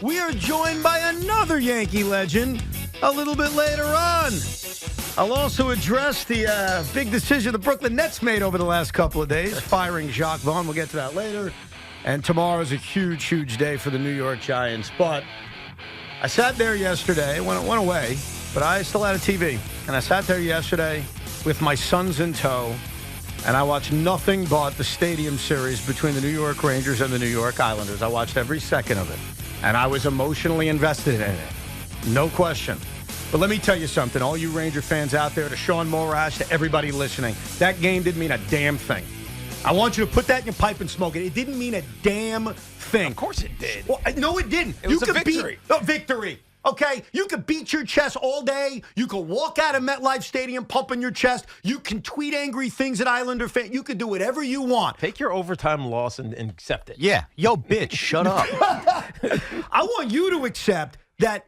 we are joined by another Yankee legend a little bit later on. I'll also address the big decision the Brooklyn Nets made over the last couple of days, firing Jacques Vaughn. We'll get to that later. And tomorrow is a huge, huge day for the New York Giants. But I sat there yesterday, went away, but I still had a TV. And I sat there yesterday with my sons in tow, and I watched nothing but the Stadium Series between the New York Rangers and the New York Islanders. I watched every second of it, and I was emotionally invested in it. No question. But let me tell you something, all you Ranger fans out there, to Sean Morash, to everybody listening, that game didn't mean a damn thing. I want you to put that in your pipe and smoke it. It didn't mean a damn thing. Of course it did. Well, no, it didn't. It was a victory. Victory. Okay? You could beat your chest all day. You could walk out of MetLife Stadium pumping your chest. You can tweet angry things at Islander fans. You can do whatever you want. Take your overtime loss and accept it. Yeah. Yo, bitch, shut up. I want you to accept that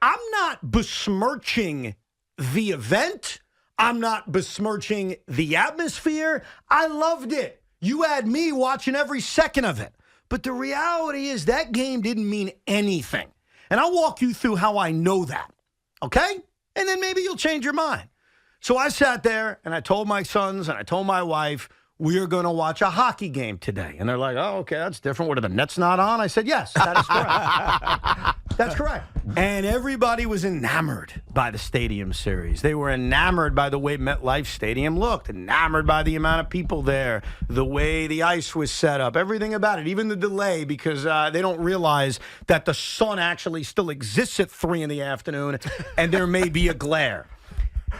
I'm not besmirching the event. I'm not besmirching the atmosphere. I loved it. You had me watching every second of it. But the reality is that game didn't mean anything. And I'll walk you through how I know that. Okay? And then maybe you'll change your mind. So I sat there and I told my sons and I told my wife, we are going to watch a hockey game today. And they're like, oh, okay, that's different. What, are the Nets not on? I said, yes, that is correct. That's correct. And everybody was enamored by the Stadium Series. They were enamored by the way MetLife Stadium looked, enamored by the amount of people there, the way the ice was set up, everything about it, even the delay, because they don't realize that the sun actually still exists at 3 in the afternoon, and there may be a glare.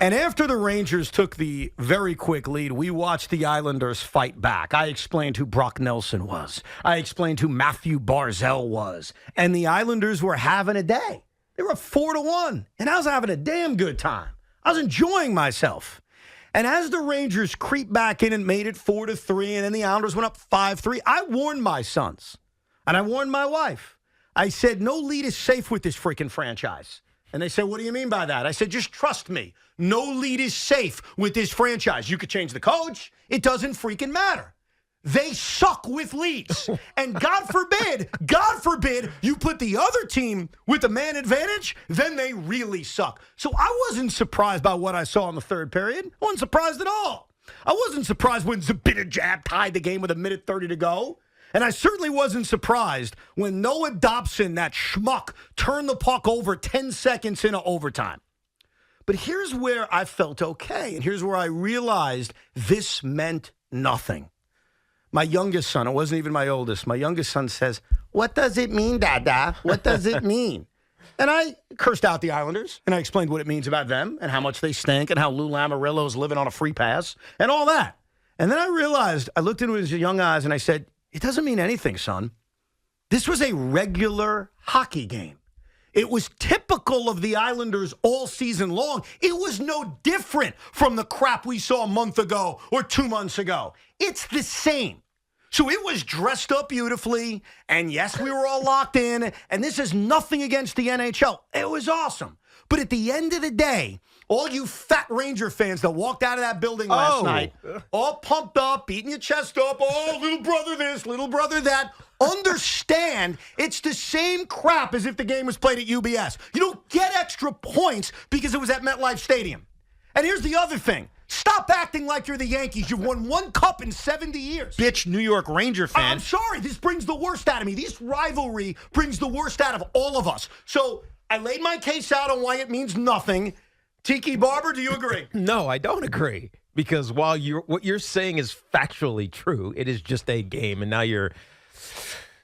And after the Rangers took the very quick lead, we watched the Islanders fight back. I explained who Brock Nelson was. I explained who Matthew Barzal was. And the Islanders were having a day. They were 4-1, and I was having a damn good time. I was enjoying myself. And as the Rangers creeped back in and made it 4-3, and then the Islanders went up 5-3, I warned my sons, and I warned my wife. I said, no lead is safe with this freaking franchise. And they said, what do you mean by that? I said, just trust me. No lead is safe with this franchise. You could change the coach. It doesn't freaking matter. They suck with leads. And God forbid, you put the other team with the man advantage, then they really suck. So I wasn't surprised by what I saw in the third period. I wasn't surprised at all. I wasn't surprised when Zibanejad tied the game with 1:30 to go. And I certainly wasn't surprised when Noah Dobson, that schmuck, turned the puck over 10 seconds into overtime. But here's where I felt okay, and here's where I realized this meant nothing. My youngest son, it wasn't even my oldest, my youngest son says, what does it mean, Dada? What does it mean? And I cursed out the Islanders, and I explained what it means about them and how much they stink and how Lou Lamoriello's living on a free pass and all that. And then I realized, I looked into his young eyes, and I said, it doesn't mean anything, son. This was a regular hockey game. It was typical of the Islanders all season long. It was no different from the crap we saw a month ago or 2 months ago. It's the same. So it was dressed up beautifully, and yes, we were all locked in, and this is nothing against the NHL. It was awesome. But at the end of the day, all you fat Ranger fans that walked out of that building last night, all pumped up, beating your chest up, oh, little brother this, little brother that, understand it's the same crap as if the game was played at UBS. You don't get extra points because it was at MetLife Stadium. And here's the other thing. Stop acting like you're the Yankees. You've won one cup in 70 years. Bitch, New York Ranger fan. I'm sorry. This brings the worst out of me. This rivalry brings the worst out of all of us. So I laid my case out on why it means nothing. Tiki Barber, do you agree? No, I don't agree. Because while what you're saying is factually true, it is just a game. And now you're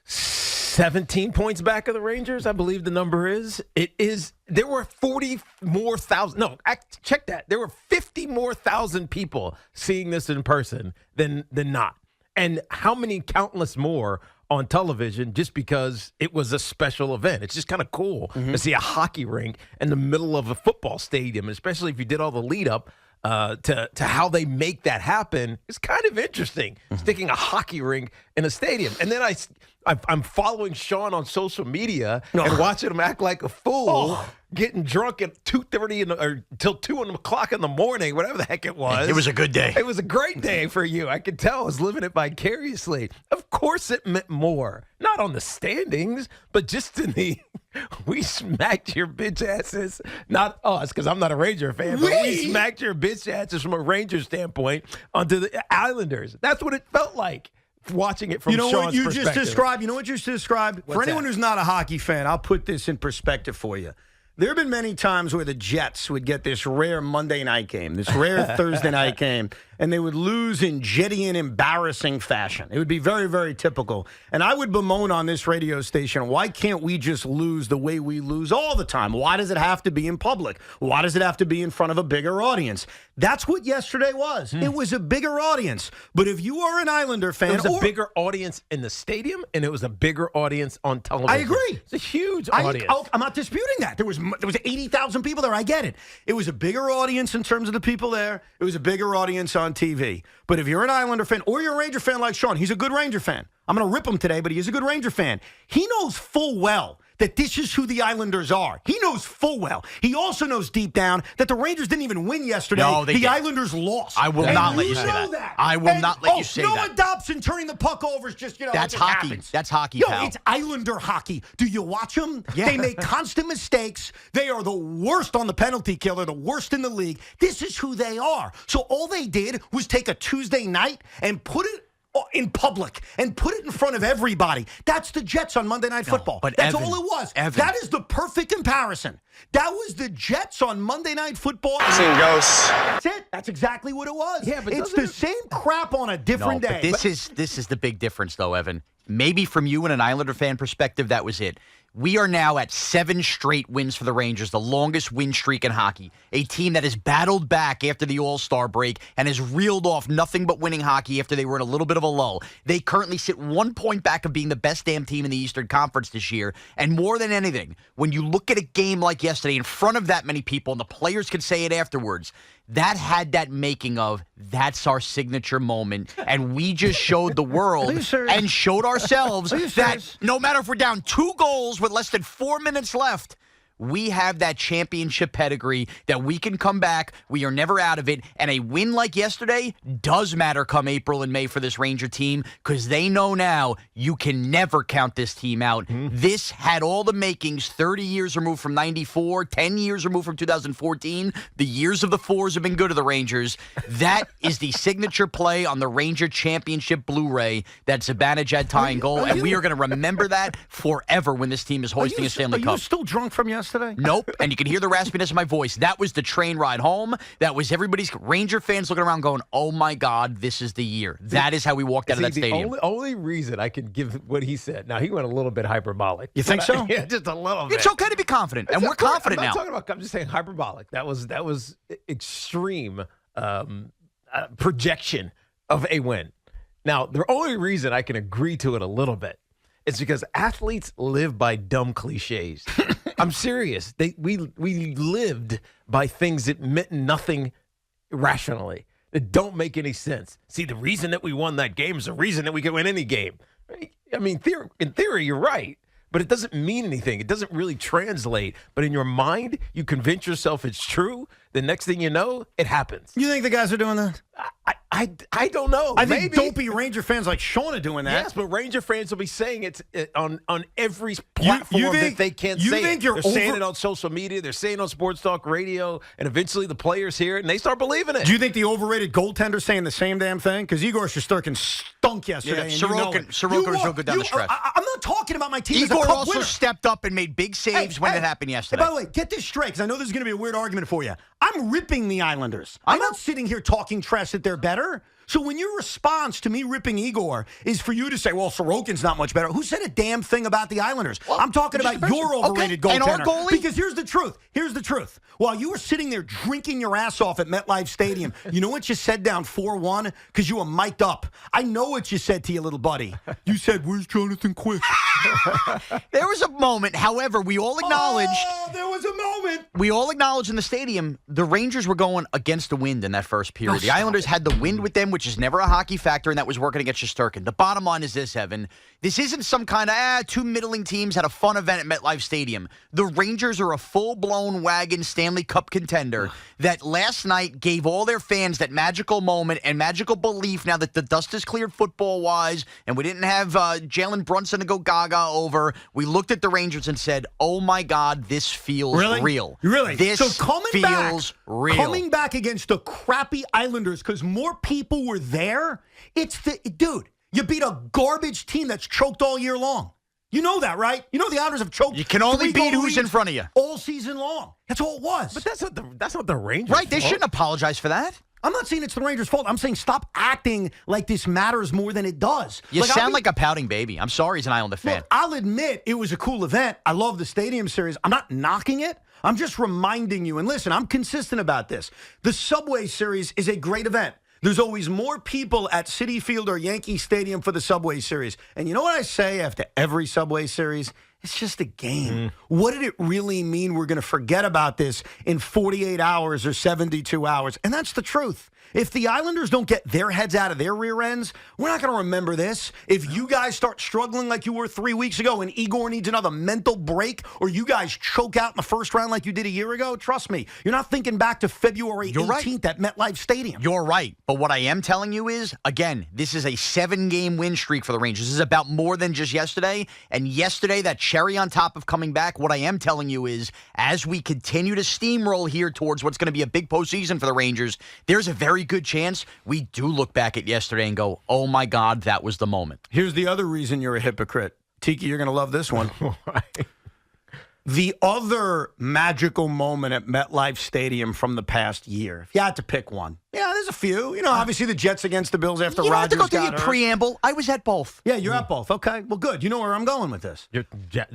17 points back of the Rangers, I believe the number is. It is. There were 40 more thousand. No, check that. There were 50 more thousand people seeing this in person than not. And how many countless more on television just because it was a special event. It's just kind of cool to see a hockey rink in the middle of a football stadium, especially if you did all the lead up to how they make that happen. It's kind of interesting, sticking a hockey rink in a stadium. And then I'm following Sean on social media and watching him act like a fool, getting drunk at 2:30 or till 2 o'clock in the morning, whatever the heck it was. It was a good day. It was a great day for you. I could tell I was living it vicariously. Of course it meant more. Not on the standings, but just in the We smacked your bitch asses, not us, because I'm not a Ranger fan, but we smacked your bitch asses from a Ranger standpoint onto the Islanders. That's what it felt like watching it from Sean's perspective. You know what you just described? For anyone who's not a hockey fan, I'll put this in perspective for you. There have been many times where the Jets would get this rare Monday night game, this rare Thursday night game, and they would lose in Jettian embarrassing fashion. It would be very, very typical. And I would bemoan on this radio station, why can't we just lose the way we lose all the time? Why does it have to be in public? Why does it have to be in front of a bigger audience? That's what yesterday was. It was a bigger audience. But if you are an Islander fan... It was a bigger audience in the stadium, and it was a bigger audience on television. I agree. It's a huge audience. I'm not disputing that. There was 80,000 people there. I get it. It was a bigger audience in terms of the people there. It was a bigger audience on TV. But if you're an Islander fan or you're a Ranger fan like Sean, he's a good Ranger fan. I'm going to rip him today, but he is a good Ranger fan. He knows full well that this is who the Islanders are. He knows full well. He also knows deep down that the Rangers didn't even win yesterday. No, the Islanders lost. I will not let you say that. I will not let you say that. Noah Dobson turning the puck over is just, That's hockey. Happens. That's hockey, Yo, pal. it's Islander hockey. Do you watch them? Yeah. They make constant mistakes. They are the worst on the penalty kill. They're the worst in the league. This is who they are. So all they did was take a Tuesday night and put it in public and put it in front of everybody. That's the Jets on Monday Night Football. But that's Evan, all it was. Evan. That is the perfect comparison. That was the Jets on Monday Night Football. Seeing ghosts. That's it. That's exactly what it was. Yeah, but it's the same crap on a different day. But this is the big difference, though, Evan. Maybe from you and an Islander fan perspective, that was it. We are now at 7 straight wins for the Rangers, the longest win streak in hockey. A team that has battled back after the All-Star break and has reeled off nothing but winning hockey after they were in a little bit of a lull. They currently sit 1 point back of being the best damn team in the Eastern Conference this year. And more than anything, when you look at a game like yesterday in front of that many people, and the players could say it afterwards, that had that making of, that's our signature moment. And we just showed the world and showed ourselves that no matter if we're down 2 goals with less than 4 minutes left, we have that championship pedigree that we can come back. We are never out of it. And a win like yesterday does matter come April and May for this Ranger team because they know now you can never count this team out. This had all the makings, 30 years removed from 94, 10 years removed from 2014. The years of the fours have been good to the Rangers. That is the signature play on the Ranger Championship Blu-ray that Zibanejad tying goal. And we are going to remember that forever when this team is hoisting a Stanley Cup. Are you still drunk from yesterday? Nope. And you can hear the raspiness of my voice. That was the train ride home. That was everybody's Ranger fans looking around going, oh, my God, this is the year. That is how we walked out of that stadium. The only reason I can give what he said. Now, he went a little bit hyperbolic. You think so? Yeah, just a little bit. It's okay to be confident, and we're confident now. I'm just saying hyperbolic. That was extreme projection of a win. Now, the only reason I can agree to it a little bit is because athletes live by dumb cliches. I'm serious. We lived by things that meant nothing rationally, that don't make any sense. See, the reason that we won that game is the reason that we could win any game. I mean, in theory, you're right, but it doesn't mean anything. It doesn't really translate. But in your mind, you convince yourself it's true. The next thing you know, it happens. You think the guys are doing that? I don't know. I think dopey Ranger fans like Sean are doing that. Yes, but Ranger fans will be saying it on every platform that they can't say it. They're saying it on social media. They're saying it on Sports Talk Radio. And eventually the players hear it, and they start believing it. Do you think the overrated goaltender's saying the same damn thing? Because Igor Shesterkin stunk yesterday. Yeah, Sorokin was real good down the stretch. I'm not talking about my team as a Igor cup also winner. stepped up and made big saves when it happened yesterday. By the way, get this straight, because I know this is going to be a weird argument for you. I'm ripping the Islanders. I'm not sitting here talking trash that they're better. So when your response to me ripping Igor is for you to say, well, Sorokin's not much better. Who said a damn thing about the Islanders? Well, I'm talking about your overrated goaltender. And our goalie? Because here's the truth. Here's the truth. While you were sitting there drinking your ass off at MetLife Stadium, you know what you said down 4-1? Because you were mic'd up. I know what you said to your little buddy. You said, where's Jonathan Quick? There was a moment, however, we all acknowledged. Oh, there was a moment. We all acknowledged in the stadium the Rangers were going against the wind in that first period. The Islanders had the wind with them which is never a hockey factor, and that was working against Shesterkin. The bottom line is this, Evan. This isn't some kind of, two middling teams had a fun event at MetLife Stadium. The Rangers are a full-blown wagon Stanley Cup contender that last night gave all their fans that magical moment and magical belief now that the dust is cleared football-wise and we didn't have Jalen Brunson to go gaga over. We looked at the Rangers and said, oh, my God, this feels real. Really? This so feels real. Coming back against the crappy Islanders because more people were there, dude, you beat a garbage team that's choked all year long. You know that, right? You know the Islanders have choked. You can only beat who's in front of you all season long. That's all it was. But that's not the Rangers. Right? They shouldn't apologize for that. I'm not saying it's the Rangers' fault. I'm saying stop acting like this matters more than it does. You sound like a pouting baby. I'm sorry as an Islander fan. Look, I'll admit it was a cool event. I love the Stadium Series. I'm not knocking it. I'm just reminding you. And listen, I'm consistent about this. The Subway Series is a great event. There's always more people at Citi Field or Yankee Stadium for the Subway Series. And you know what I say after every Subway Series? It's just a game. What did it really mean we're going to forget about this in 48 hours or 72 hours? And that's the truth. If the Islanders don't get their heads out of their rear ends, we're not going to remember this. If you guys start struggling like you were 3 weeks ago and Igor needs another mental break, or you guys choke out in the first round like you did a year ago, trust me, you're not thinking back to February 18th at MetLife Stadium. You're right. But what I am telling you is, again, this is a 7-game win streak for the Rangers. This is about more than just yesterday. And yesterday, that cherry on top of coming back, what I am telling you is, as we continue to steamroll here towards what's going to be a big postseason for the Rangers, there's a very good chance we do look back at yesterday and go, oh, my God, that was the moment. Here's the other reason you're a hypocrite. Tiki, you're going to love this one. The other magical moment at MetLife Stadium from the past year, if you had to pick one. Yeah, there's a few. You know, obviously the Jets against the Bills after you Rodgers don't have to go got through the hurt. preamble. I was at both. Yeah, you're at both. Okay, well, good. You know where I'm going with this. You're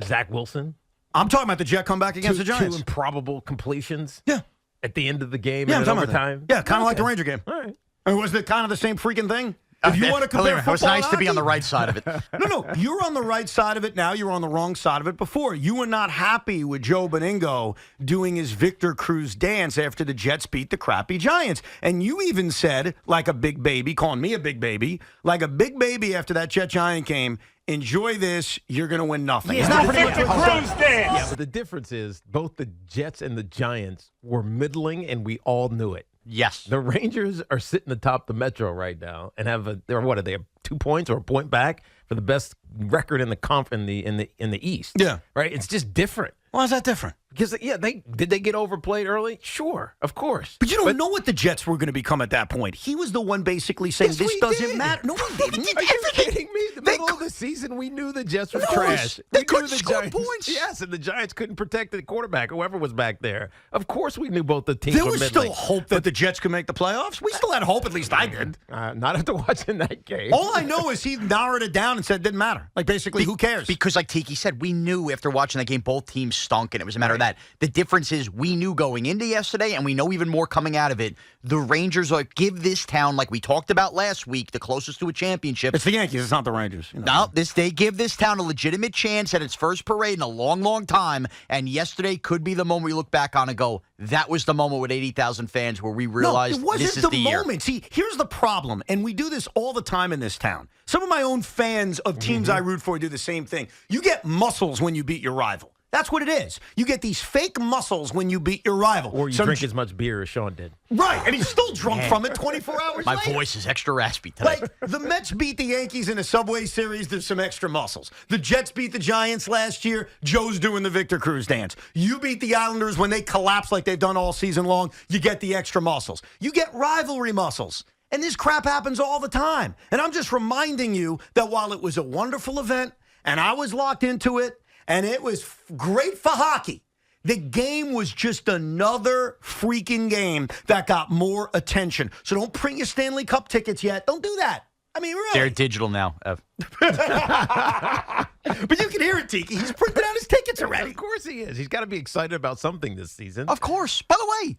Zach Wilson. I'm talking about the Jet comeback against the Giants. Two improbable completions. Yeah. At the end of the game Yeah, and I'm talking about overtime. that. Yeah, kind of like the Ranger game. All right. And was it kind of the same freaking thing? If you want to compare football, it was nice and to be on the hockey- right side of it. No, you're on the right side of it now. You were on the wrong side of it before. You were not happy with Joe Beningo doing his Victor Cruz dance after the Jets beat the crappy Giants. And you even said, like a big baby, calling me a big baby, like a big baby after that Jet-Giant game, enjoy this, you're going to win nothing. Yeah, Isn't that pretty much what Yeah, but the difference is both the Jets and the Giants were middling, and we all knew it. Yes. The Rangers are sitting atop the Metro right now and they have 2 points or a point back for the best record in the in the East. Yeah. Right? It's just different. Why is that different? Because did they get overplayed early? Sure, of course. But you don't know what the Jets were going to become at that point. He was the one basically saying Yes, this we doesn't did. matter. No, we didn't. Are you kidding me? The middle of the season, we knew the Jets were trash. They We knew couldn't the score Giants, points. Yes, and the Giants couldn't protect the quarterback, whoever was back there. Of course, we knew both the teams There were was middling. still hope that the Jets could make the playoffs. We still had hope, at least I did. Not after watching that game. All I know is he narrowed it down and said it didn't matter. Like, basically, who cares? Because like Tiki said, we knew after watching that game both teams stunk, and it was a matter of that. The difference is we knew going into yesterday, and we know even more coming out of it, the Rangers give this town, like we talked about last week, the closest to a championship. It's the Yankees. It's not the Rangers. You know. No, they give this town a legitimate chance at its first parade in a long, long time, and yesterday could be the moment we look back on and go, that was the moment with 80,000 fans where we realized no, it wasn't this is the year. moment. See, here's the problem, and we do this all the time in this town. Some of my own fans of teams I root for do the same thing. You get muscles when you beat your rival. That's what it is. You get these fake muscles when you beat your rival. Or you drink as much beer as Sean did. Right, and he's still drunk from it 24 hours My later. voice is extra raspy today. Like, the Mets beat the Yankees in a Subway Series. There's some extra muscles. The Jets beat the Giants last year. Joe's doing the Victor Cruz dance. You beat the Islanders when they collapse like they've done all season long. You get the extra muscles. You get rivalry muscles. And this crap happens all the time. And I'm just reminding you that while it was a wonderful event and I was locked into it and it was great for hockey, the game was just another freaking game that got more attention. So don't print your Stanley Cup tickets yet. Don't do that. I mean, really. They're digital now, Ev. But you can hear it, Tiki. He's printed out his tickets already. Of course he is. He's got to be excited about something this season. Of course. By the way,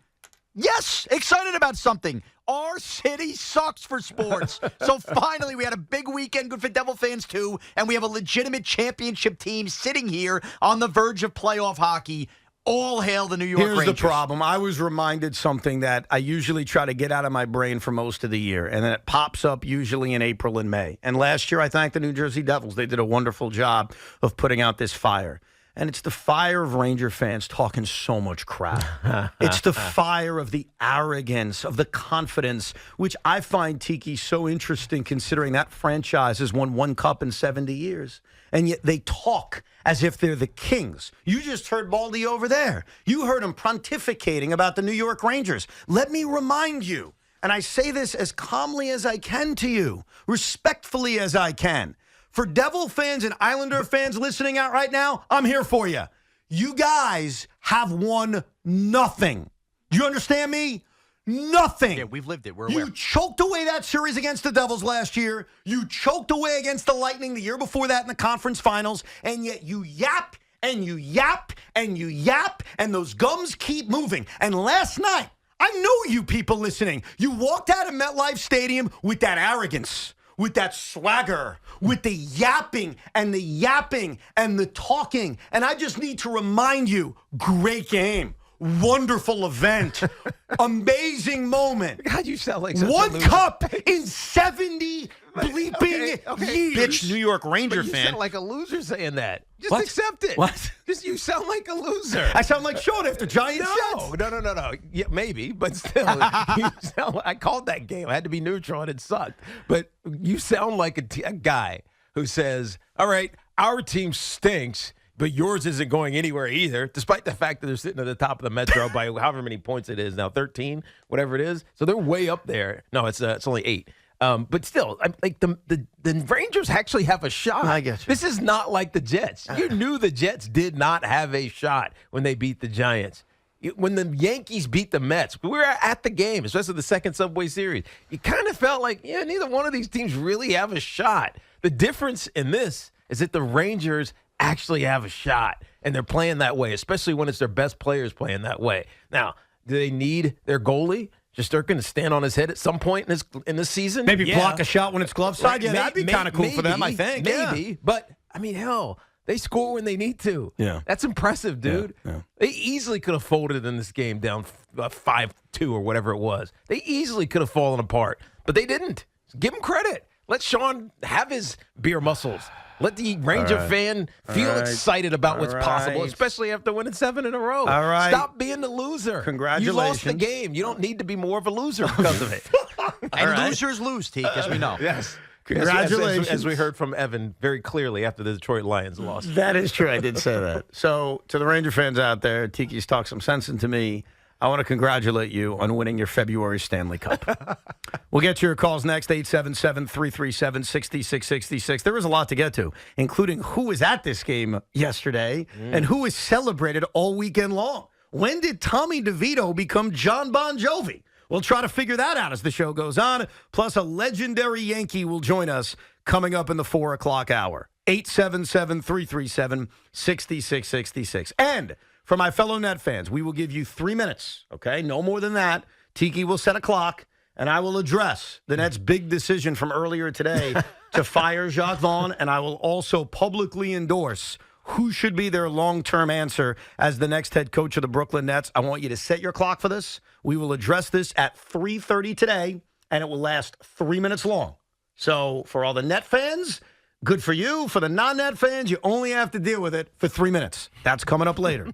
yes, excited about something. Our city sucks for sports. So finally, we had a big weekend, good for Devil fans too, and we have a legitimate championship team sitting here on the verge of playoff hockey. All hail the New York Here's Rangers. the problem. I was reminded something that I usually try to get out of my brain for most of the year, and then it pops up usually in April and May. And last year, I thanked the New Jersey Devils. They did a wonderful job of putting out this fire. And it's the fire of Ranger fans talking so much crap. It's the fire of the arrogance, of the confidence, which I find, Tiki, so interesting considering that franchise has won one cup in 70 years. And yet they talk as if they're the kings. You just heard Baldy over there. You heard him pontificating about the New York Rangers. Let me remind you, and I say this as calmly as I can to you, respectfully as I can. For Devil fans and Islander fans listening out right now, I'm here for you. You guys have won nothing. Do you understand me? Nothing. Yeah, we've lived it. We're aware. You choked away that series against the Devils last year. You choked away against the Lightning the year before that in the conference finals. And yet you yap and you yap and you yap and those gums keep moving. And last night, I know you people listening, you walked out of MetLife Stadium with that arrogance, with that swagger, with the yapping and the talking. And I just need to remind you, great game. Wonderful event. Amazing moment. God, you sound like such One a loser. cup in 70 bleeping years. Bitch, New York Ranger But you fan. sound like a loser saying that. Just What? accept it. What? Just you sound like a loser. I sound like Sean after Giants Jets. No. Yeah, maybe, but still, you sound. I called that game. I had to be neutral, and it sucked. But you sound like a guy who says, "All right, our team stinks." But yours isn't going anywhere either, despite the fact that they're sitting at the top of the Metro by however many points it is now, 13, whatever it is. So they're way up there. No, it's only 8. But still, like the Rangers actually have a shot. I get you. This is not like the Jets. You knew the Jets did not have a shot when they beat the Giants. When the Yankees beat the Mets, we were at the game, especially the second Subway Series. You kind of felt like, yeah, neither one of these teams really have a shot. The difference in this is that the Rangers actually have a shot, and they're playing that way, especially when it's their best players playing that way. Now, do they need their goalie Shesterkin to stand on his head at some point in this season? Maybe Yeah. block a shot when it's glove side. Yeah, that'd be kind of cool for them, I think. Maybe, Yeah. but I mean, hell, they score when they need to. Yeah. That's impressive, dude. Yeah. They easily could have folded in this game down 5-2 or whatever it was. They easily could have fallen apart, but they didn't. Give them credit. Let Sean have his beer muscles. Let the Ranger fan feel excited about what's possible, especially after winning 7 in a row. All right. Stop being the loser. Congratulations. You lost the game. You don't need to be more of a loser because of it. And losers lose, Teak, as we know. Yes. Congratulations. As we heard from Evan very clearly after the Detroit Lions lost. That is true. I did say that. So, to the Ranger fans out there, Tiki's talked some sense into me. I want to congratulate you on winning your February Stanley Cup. We'll get to your calls next, 877-337-6666. There was a lot to get to, including who was at this game yesterday and who was celebrated all weekend long. When did Tommy DeVito become John Bon Jovi? We'll try to figure that out as the show goes on. Plus, a legendary Yankee will join us coming up in the 4 o'clock hour. 877-337-6666. And for my fellow Net fans, we will give you 3 minutes, okay? No more than that. Tiki will set a clock, and I will address the Nets' big decision from earlier today to fire Jacques Vaughn, and I will also publicly endorse who should be their long-term answer as the next head coach of the Brooklyn Nets. I want you to set your clock for this. We will address this at 3:30 today, and it will last 3 minutes long. So for all the Net fans, good for you. For the non-Net fans, you only have to deal with it for 3 minutes. That's coming up later.